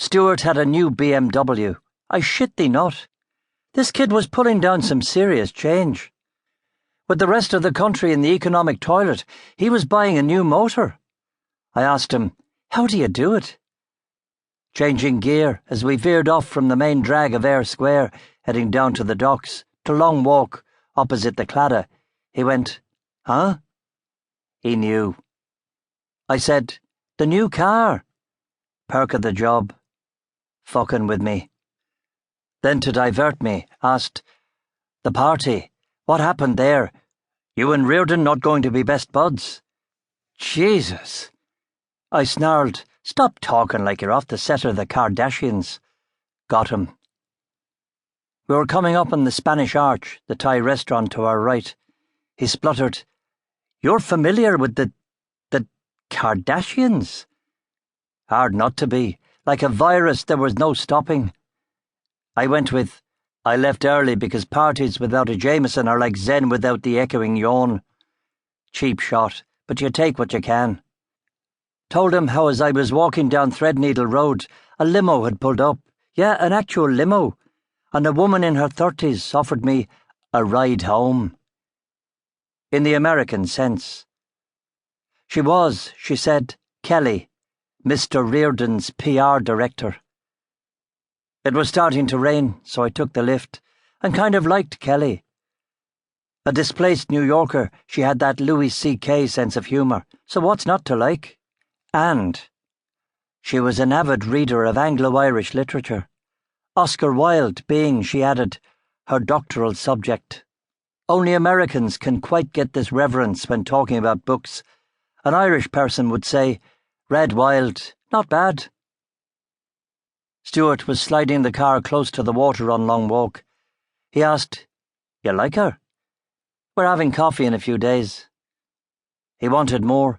Stuart had a new BMW. I shit thee not. This kid was pulling down some serious change. With the rest of the country in the economic toilet, he was buying a new motor. I asked him, "How do you do it?" Changing gear as we veered off from the main drag of Ayr Square, heading down to the docks, to Long Walk, opposite the Claddagh, he went, "Huh?" He knew. I said, "The new car." Perk of the job. Fucking with me. Then, to divert me, asked, "The party, what happened there? You and Reardon not going to be best buds?" Jesus. I snarled, "Stop talking like you're off the set of the Kardashians." Got him. We were coming up on the Spanish Arch, the Thai restaurant to our right. He spluttered, "You're familiar with the Kardashians?" Hard not to be. Like a virus there was no stopping. I went with, "I left early because parties without a Jameson are like Zen without the echoing yawn." Cheap shot, but you take what you can. Told him how as I was walking down Threadneedle Road, a limo had pulled up. Yeah, an actual limo. And a woman in her 30s offered me a ride home. In the American sense. She was, she said, Kelly, Mr. Reardon's PR director. It was starting to rain, so I took the lift, and kind of liked Kelly. A displaced New Yorker, she had that Louis C.K. sense of humour, so what's not to like? And she was an avid reader of Anglo-Irish literature, Oscar Wilde being, she added, her doctoral subject. Only Americans can quite get this reverence when talking about books. An Irish person would say, "Read Wilde, not bad." Stuart was sliding the car close to the water on Long Walk. He asked, "You like her?" "We're having coffee in a few days." He wanted more,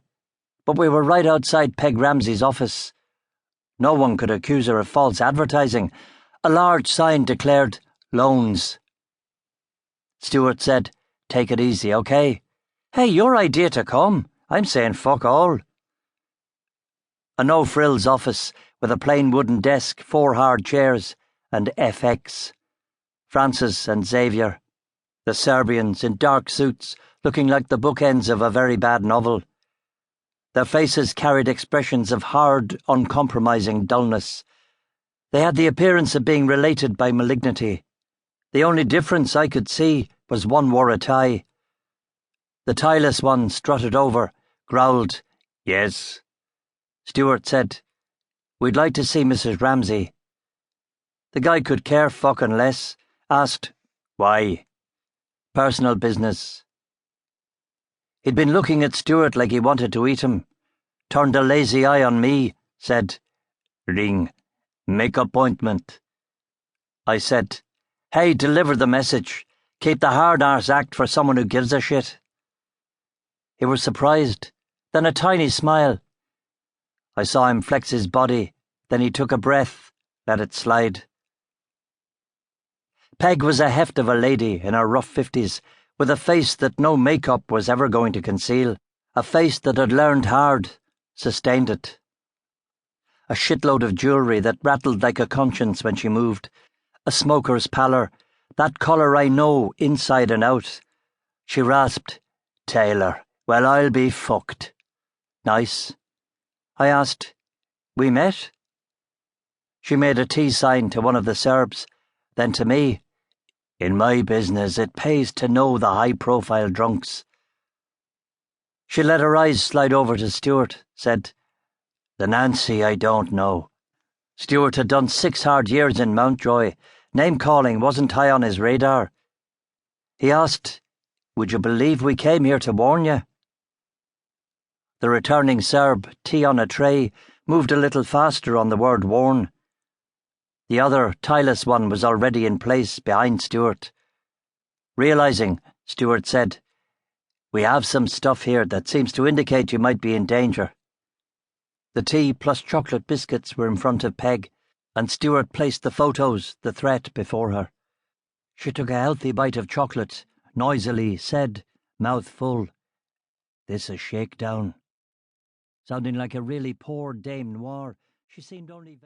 but we were right outside Peg Ramsey's office. No one could accuse her of false advertising. A large sign declared, "Loans." Stuart said, "Take it easy, okay? Hey, your idea to come. I'm saying fuck all." A no-frills office with a plain wooden desk, 4 hard chairs, and FX. Francis and Xavier, the Serbians in dark suits, looking like the bookends of a very bad novel. Their faces carried expressions of hard, uncompromising dullness. They had the appearance of being related by malignity. The only difference I could see was one wore a tie. The tieless one strutted over, growled, "Yes." Stuart said, "We'd like to see Mrs. Ramsey." The guy could care fucking less. Asked, "Why?" "Personal business." He'd been looking at Stuart like he wanted to eat him. Turned a lazy eye on me, said, "Ring. Make appointment." I said, "Hey, deliver the message. Keep the hard-arse act for someone who gives a shit." He was surprised, then a tiny smile. I saw him flex his body, then he took a breath, let it slide. Peg was a heft of a lady in her rough 50s, with a face that no makeup was ever going to conceal, a face that had learned hard, sustained it. A shitload of jewellery that rattled like a conscience when she moved, a smoker's pallor, that colour I know inside and out. She rasped, "Taylor, well, I'll be fucked." "Nice." I asked, "We met?" She made a T sign to one of the Serbs, then to me. "In my business, it pays to know the high-profile drunks." She let her eyes slide over to Stuart, said, "The Nancy I don't know." Stuart had done 6 hard years in Mountjoy. Name-calling wasn't high on his radar. He asked, "Would you believe we came here to warn you?" The returning Serb, tea on a tray, moved a little faster on the word warn. The other, tieless one was already in place behind Stuart. Realizing, Stuart said, "We have some stuff here that seems to indicate you might be in danger." The tea plus chocolate biscuits were in front of Peg, and Stuart placed the photos, the threat, before her. She took a healthy bite of chocolate, noisily said, mouth full, "This is shakedown." Sounding like a really poor Dame Noir, she seemed only